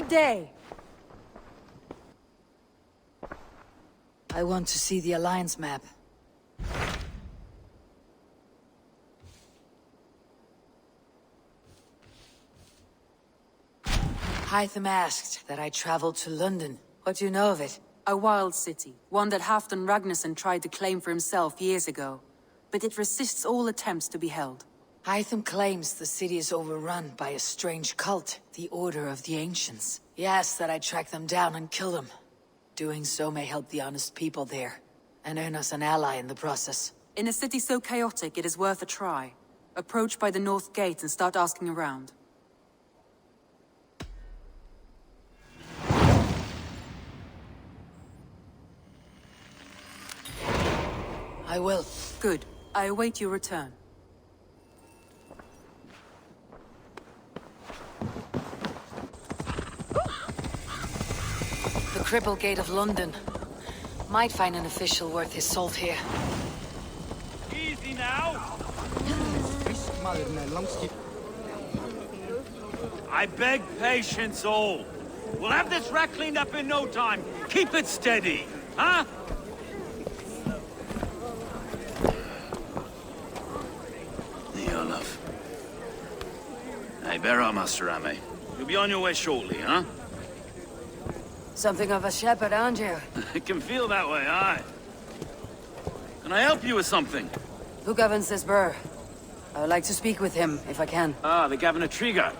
Good day. I want to see the Alliance map. Hytham asked that I travel to London. What do you know of it? A wild city, one that Halfdan Ragnarsson tried to claim for himself years ago. But it resists all attempts to be held. Hytham claims the city is overrun by a strange cult, the Order of the Ancients. He asks that I track them down and kill them. Doing so may help the honest people there, and earn us an ally in the process. In a city so chaotic, it is worth a try. Approach by the North Gate and start asking around. I will. Good. I await your return. The Cripple Gate of London. Might find an official worth his salt here. Easy now! I beg patience, all. We'll have this wreck cleaned up in no time. Keep it steady, huh? Hey, bear up, Master Ame. You'll be on your way shortly, huh? Something of a shepherd, aren't you? It can feel that way, aye. Can I help you with something? Who governs this burr? I would like to speak with him, if I can. Ah, the Governor Trigger.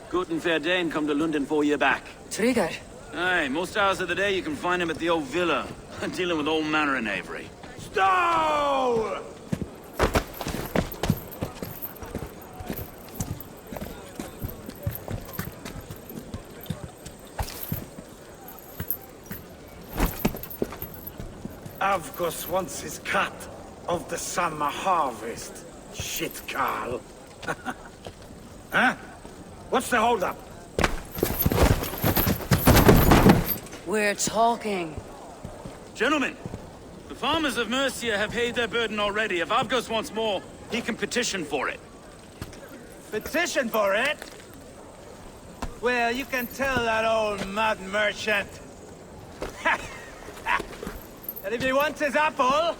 Good and fair Dane come to London 4 year back. Trigger? Aye, most hours of the day you can find him at the old villa, dealing with all manner in Avery. Stow! Avgos wants his cut of the summer harvest. Shit, Carl. Huh? What's the holdup? We're talking. Gentlemen, the farmers of Mercia have paid their burden already. If Avgos wants more, he can petition for it. Petition for it? Well, you can tell that old mud merchant. And if he wants his apple,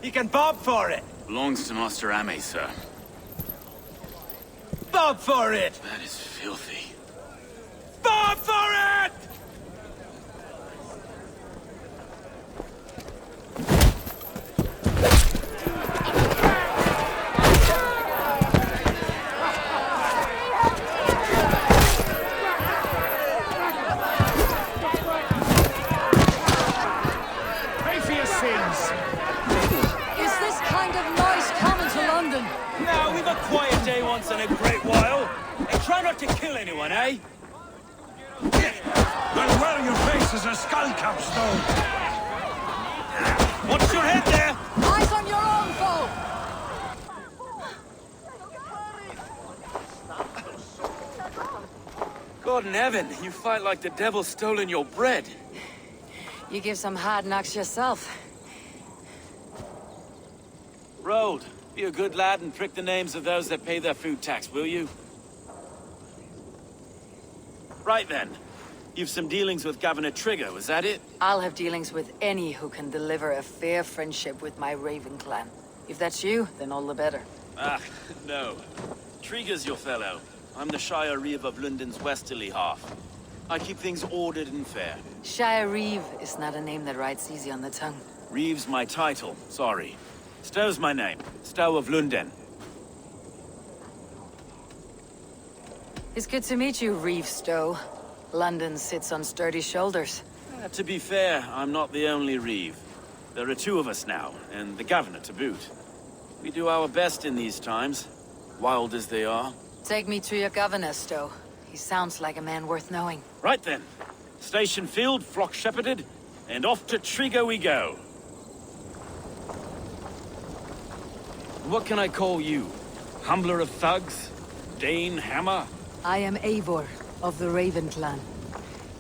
he can bob for it. Belongs to Master Ame, sir. Bob for it! That is filthy. Bob for it! To kill anyone, eh? Well, where your face is a skull capstone. Watch your head there! Eyes on your own foe! God in heaven, you fight like the devil's stolen your bread. You give some hard knocks yourself. Road, be a good lad and prick the names of those that pay their food tax, will you? Right then. You've some dealings with Governor Trigger, was that it? I'll have dealings with any who can deliver a fair friendship with my Raven clan. If that's you, then all the better. Ah, no. Trigger's your fellow. I'm the Shire Reeve of London's westerly half. I keep things ordered and fair. Shire Reeve is not a name that rides easy on the tongue. Reeve's my title, sorry. Stow's my name. Stow of London. It's good to meet you, Reeve Stowe. London sits on sturdy shoulders. To be fair, I'm not the only Reeve. There are 2 of us now, and the Governor to boot. We do our best in these times, wild as they are. Take me to your governor, Stowe. He sounds like a man worth knowing. Right then. Station filled, flock shepherded, and off to Trigger we go. What can I call you? Humbler of thugs? Dane Hammer? I am Eivor, of the Raven clan.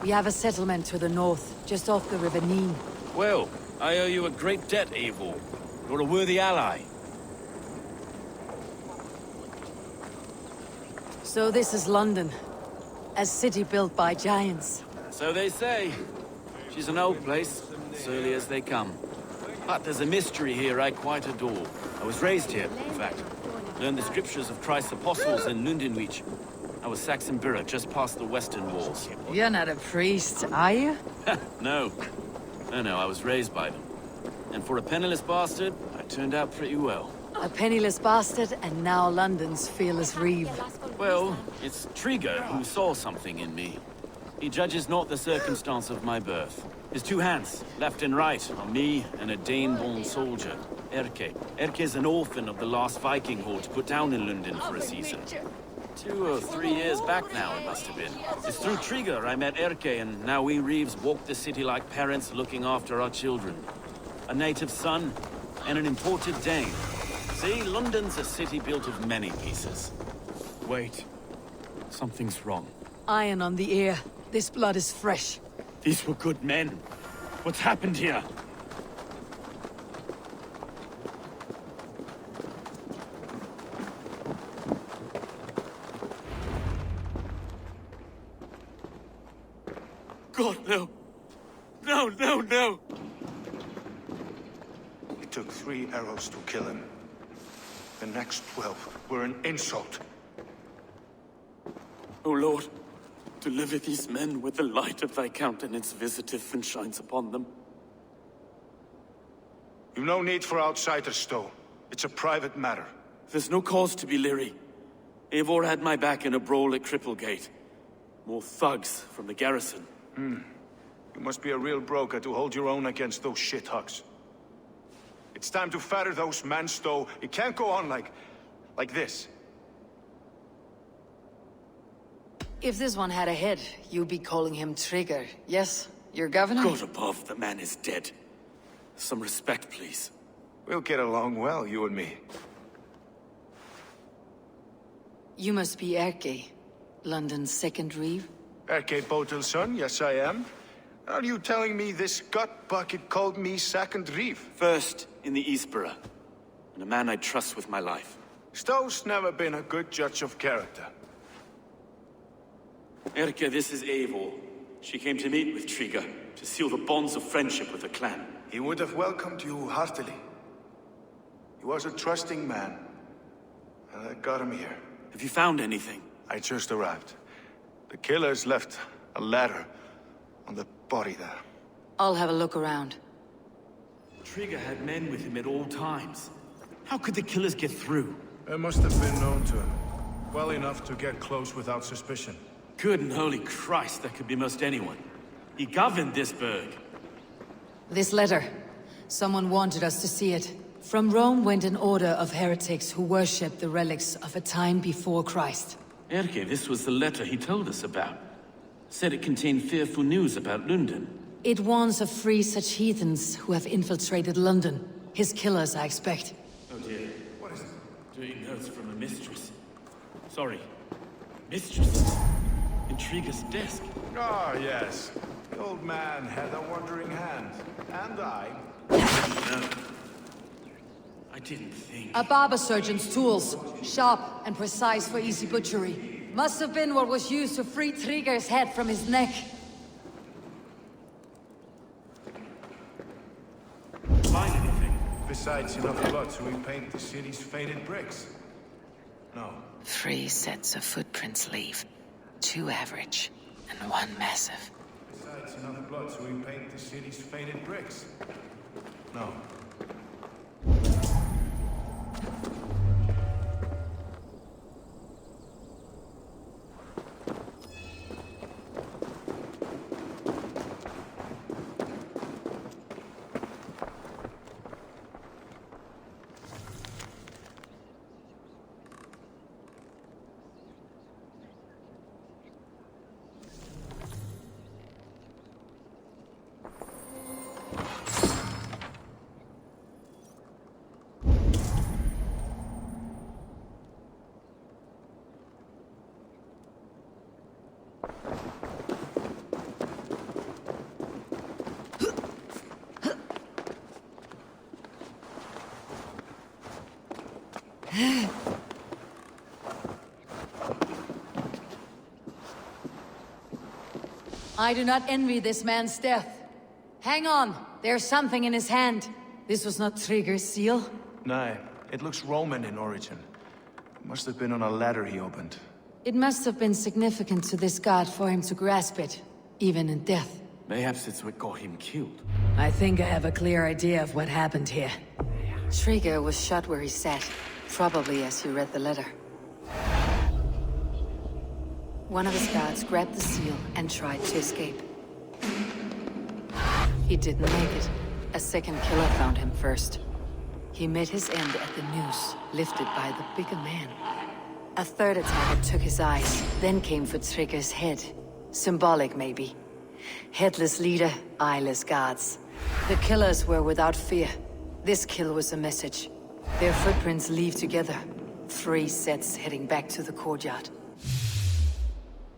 We have a settlement to the north, just off the River Nene. Well, I owe you a great debt, Eivor. You're a worthy ally. So this is London. A city built by giants. So they say. She's an old place, as early as they come. But there's a mystery here I quite adore. I was raised here, in fact. Learned the scriptures of Christ's apostles in Lundenwich. I was Saxon Borough, just past the western walls. You're not a priest, are you? No. No, I was raised by them. And for a penniless bastard, I turned out pretty well. A penniless bastard, and now London's fearless reeve. Well, it's Trigger who saw something in me. He judges not the circumstance of my birth. His two hands, left and right, are me and a Dane-born soldier, Erke. Erke's an orphan of the last Viking horde put down in London for a season. 2 or 3 years back now, it must have been. It's through Trigger I met Erke, and now we Reeves walk the city like parents looking after our children. A native son, and an imported Dane. See, London's a city built of many pieces. Wait. Something's wrong. Iron on the ear. This blood is fresh. These were good men. What's happened here? God, no. No, no, no! It took 3 arrows to kill him. The next 12 were an insult. O Lord, deliver these men with the light of thy countenance visiteth and shines upon them. You've no need for outsiders, Stowe. It's a private matter. There's no cause to be leery. Eivor had my back in a brawl at Cripplegate. More thugs from the garrison. You must be a real broker to hold your own against those shithugs. It's time to fetter those men, Stowe. It can't go on like this. If this one had a head, you'd be calling him Trigger, yes? Your governor? God above, the man is dead. Some respect, please. We'll get along well, you and me. You must be Erke, London's second reeve? Erke Botel's son, yes I am. Are you telling me this gut bucket called me second reeve? First in the Eastborough, and a man I trust with my life. Stowe's never been a good judge of character. Erke, this is Eivor. She came to meet with Trigger, to seal the bonds of friendship with the clan. He would have welcomed you heartily. He was a trusting man, and I got him here. Have you found anything? I just arrived. The killers left a ladder on the body there. I'll have a look around. Trigger had men with him at all times. How could the killers get through? It must have been known to him. Well enough to get close without suspicion. Good and holy Christ, that could be most anyone. He governed this burg. This letter. Someone wanted us to see it. From Rome went an order of heretics who worshipped the relics of a time before Christ. Erke, this was the letter he told us about. Said it contained fearful news about London. It warns of free such heathens who have infiltrated London. His killers, I expect. Oh dear. What is it? Doing notes from a mistress. Sorry. Mistress? In Trigger's desk. Ah, yes. The old man had a wandering hand. And I. No. I didn't think. A barber surgeon's tools. Sharp and precise for easy butchery. Must have been what was used to free Trigger's head from his neck. Find anything? Besides enough blood to repaint the city's faded bricks. No. 3 sets of footprints leave. 2 average, and 1 massive. Besides enough blood to repaint the city's faded bricks. No. I do not envy this man's death. Hang on, there's something in his hand. This was not Trigger's seal. No, it looks Roman in origin. Must have been on a ladder he opened. It must have been significant to this god for him to grasp it, even in death. Perhaps it's what got him killed. I think I have a clear idea of what happened here. Trigger was shot where he sat, probably as he read the letter. One of his guards grabbed the seal and tried to escape. He didn't make it. A second killer found him first. He met his end at the noose, lifted by the bigger man. A third attacker took his eyes, then came for Trigger's head. Symbolic, maybe. Headless leader, eyeless guards. The killers were without fear. This kill was a message. Their footprints leave together. 3 sets heading back to the courtyard.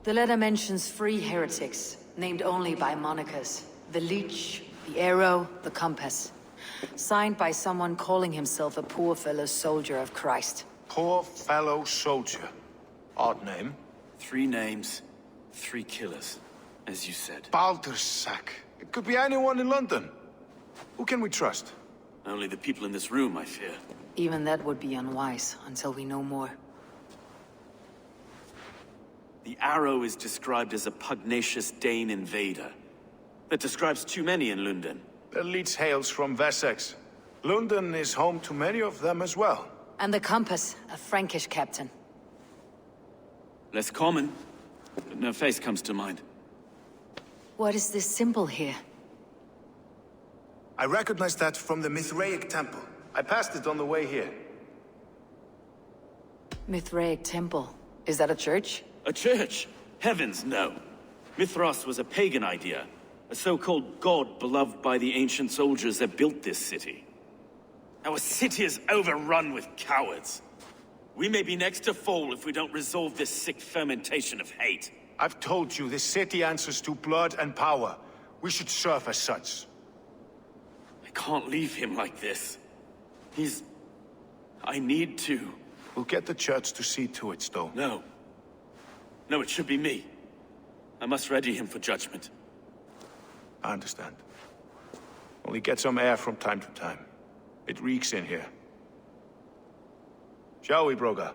The letter mentions 3 heretics, named only by monikers. The Leech, the Arrow, the Compass. Signed by someone calling himself a poor fellow soldier of Christ. Poor fellow soldier. Odd name. 3 names, 3 killers, as you said. Baldersack. It could be anyone in London. Who can we trust? Only the people in this room, I fear. Even that would be unwise, until we know more. The Arrow is described as a pugnacious Dane invader. That describes too many in London. The Leech hails from Wessex. London is home to many of them as well. And the Compass, a Frankish captain. Less common, but no face comes to mind. What is this symbol here? I recognize that from the Mithraic temple. I passed it on the way here. Mithraic temple. Is that a church? A church? Heavens, no. Mithras was a pagan idea. A so-called god beloved by the ancient soldiers that built this city. Our city is overrun with cowards. We may be next to fall if we don't resolve this sick fermentation of hate. I've told you, this city answers to blood and power. We should serve as such. I can't leave him like this. I need to. We'll get the church to see to it, Stowe. No. No, it should be me. I must ready him for judgment. I understand. Only get some air from time to time. It reeks in here. Shall we, Broga?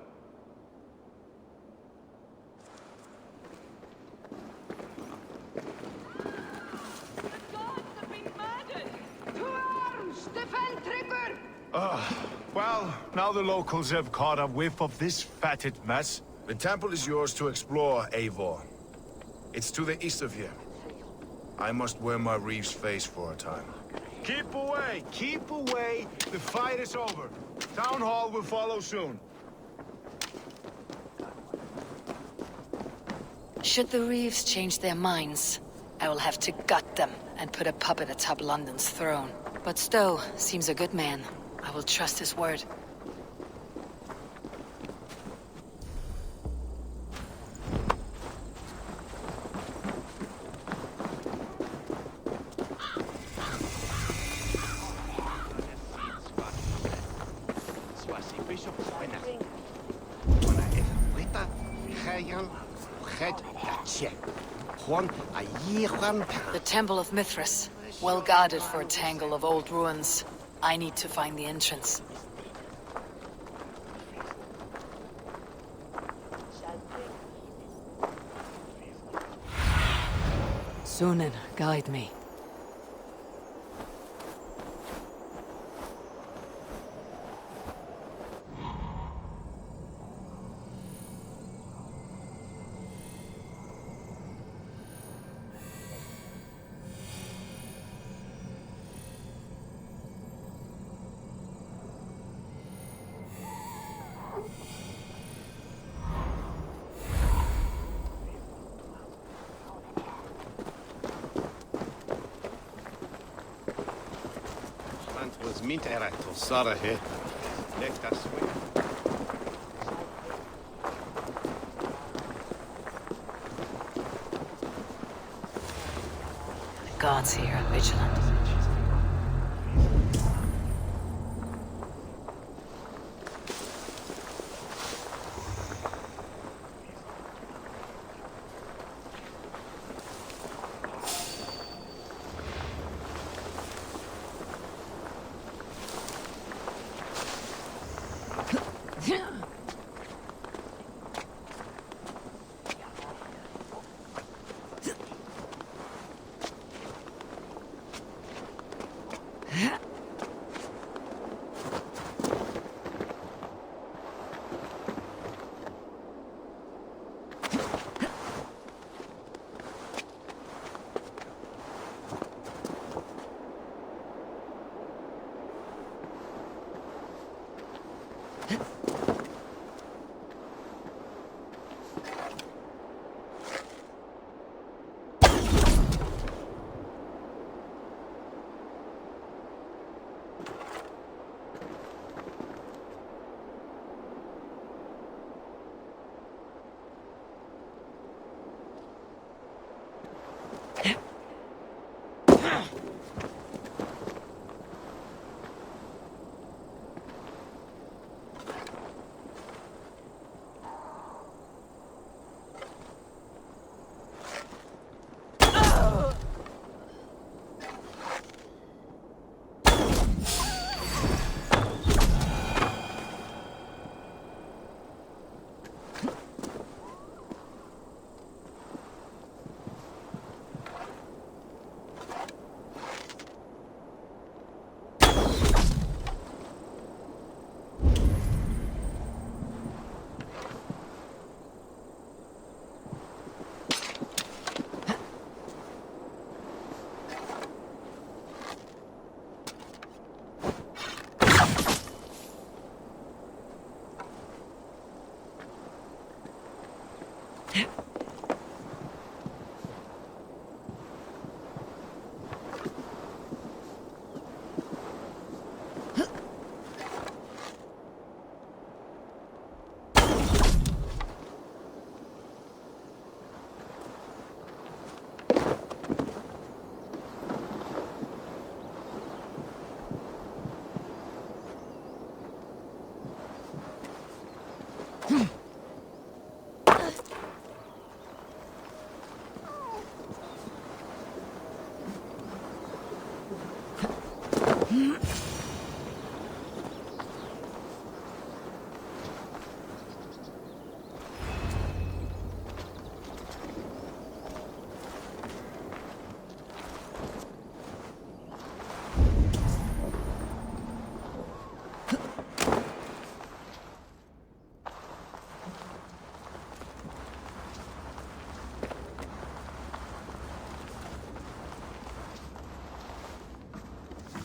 Well, now the locals have caught a whiff of this fatted mess. The temple is yours to explore, Eivor. It's to the east of here. I must wear my Reeve's face for a time. Keep away! Keep away! The fight is over. Town Hall will follow soon. Should the Reeves change their minds, I will have to gut them and put a puppet atop London's throne. But Stowe seems a good man. I will trust his word. The Temple of Mithras, well guarded for a tangle of old ruins. I need to find the entrance. Sunan, guide me. Mint eräät saada he. Next week. The guards here are vigilant.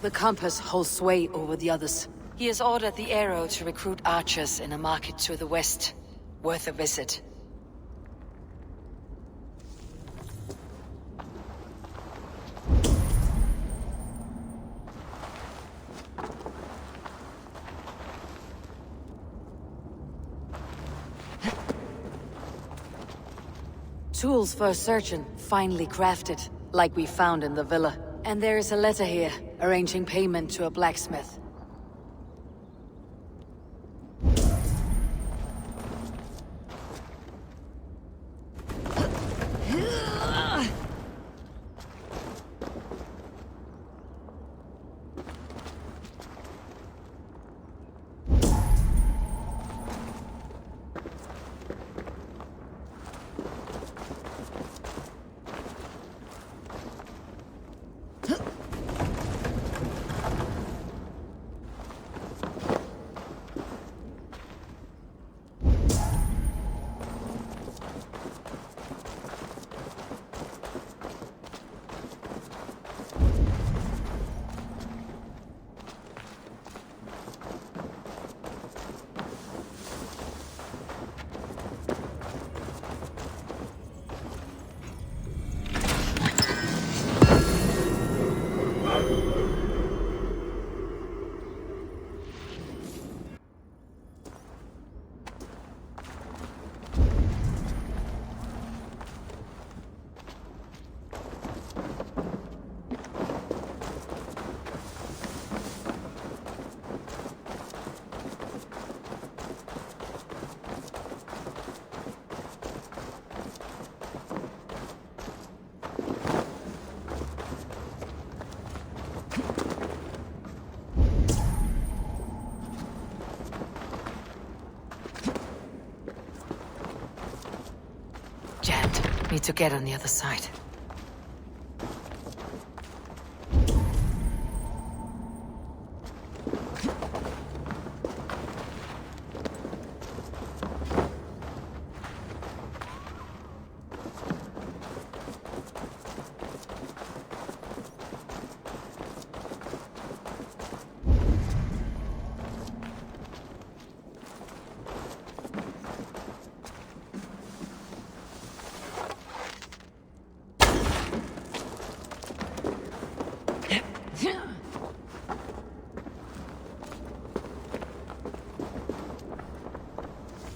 The compass holds sway over the others. He has ordered the arrow to recruit archers in a market to the west. Worth a visit. Tools for a surgeon, finely crafted, like we found in the villa. And there is a letter here, arranging payment to a blacksmith. Need to get on the other side.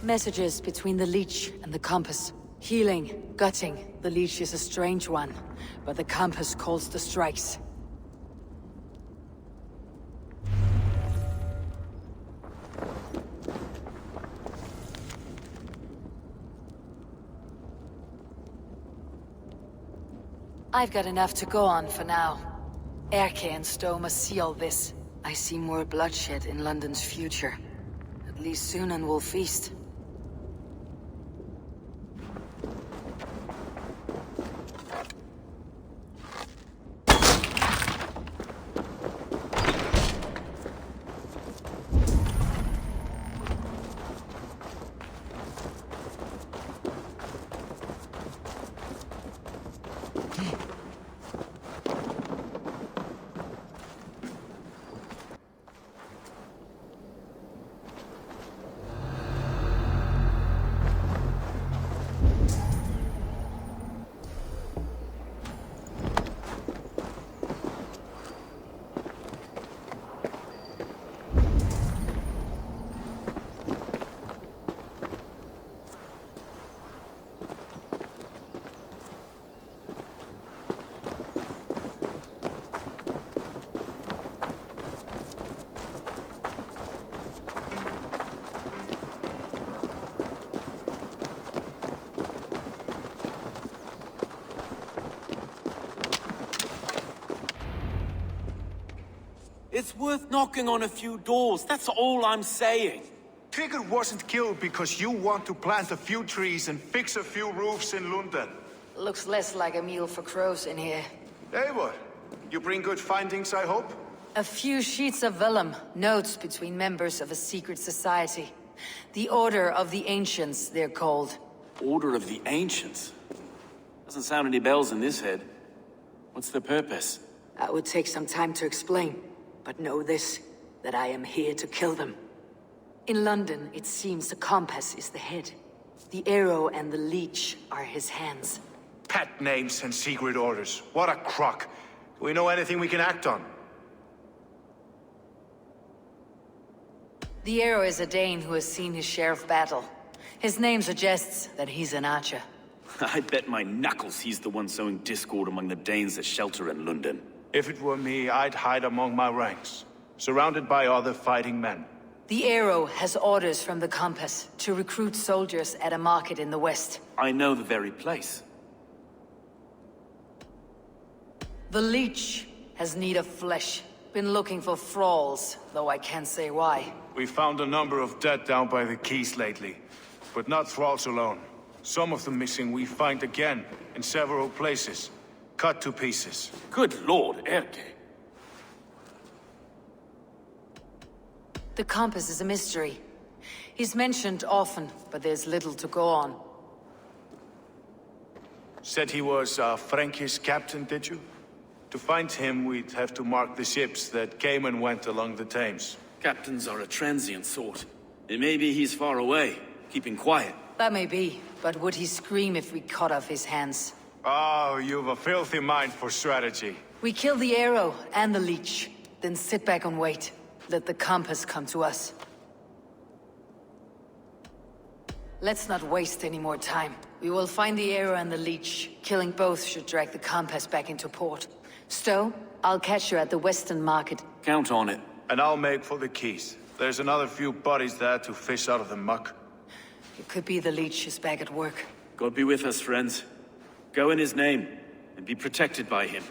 Messages between the Leech and the Compass. Healing, gutting. The Leech is a strange one, but the Compass calls the strikes. I've got enough to go on for now. Erke and Stowe must see all this. I see more bloodshed in London's future. At least Sunan will feast. It's worth knocking on a few doors, that's all I'm saying. Trigger wasn't killed because you want to plant a few trees and fix a few roofs in London. Looks less like a meal for crows in here. Eivor, you bring good findings, I hope? A few sheets of vellum, notes between members of a secret society. The Order of the Ancients, they're called. Order of the Ancients? Doesn't sound any bells in this head. What's the purpose? That would take some time to explain. But know this, that I am here to kill them. In London, it seems the Compass is the head. The Arrow and the Leech are his hands. Pet names and secret orders. What a crock. Do we know anything we can act on? The Arrow is a Dane who has seen his share of battle. His name suggests that he's an archer. I bet my knuckles he's the one sowing discord among the Danes that shelter in London. If it were me, I'd hide among my ranks, surrounded by other fighting men. The Arrow has orders from the Compass to recruit soldiers at a market in the west. I know the very place. The Leech has need of flesh. Been looking for thralls, though I can't say why. We found a number of dead down by the quays lately, but not thralls alone. Some of the missing we find again, in several places. Cut to pieces. Good lord, Erke. The Compass is a mystery. He's mentioned often, but there's little to go on. Said he was a Frankish captain, did you? To find him, we'd have to mark the ships that came and went along the Thames. Captains are a transient sort. It may be he's far away, keeping quiet. That may be, but would he scream if we cut off his hands? Oh, you've a filthy mind for strategy. We kill the Arrow and the Leech, then sit back and wait. Let the Compass come to us. Let's not waste any more time. We will find the Arrow and the Leech. Killing both should drag the Compass back into port. Stowe, I'll catch you at the Western Market. Count on it. And I'll make for the quays. There's another few bodies there to fish out of the muck. It could be the Leech is back at work. God be with us, friends. Go in his name, and be protected by him.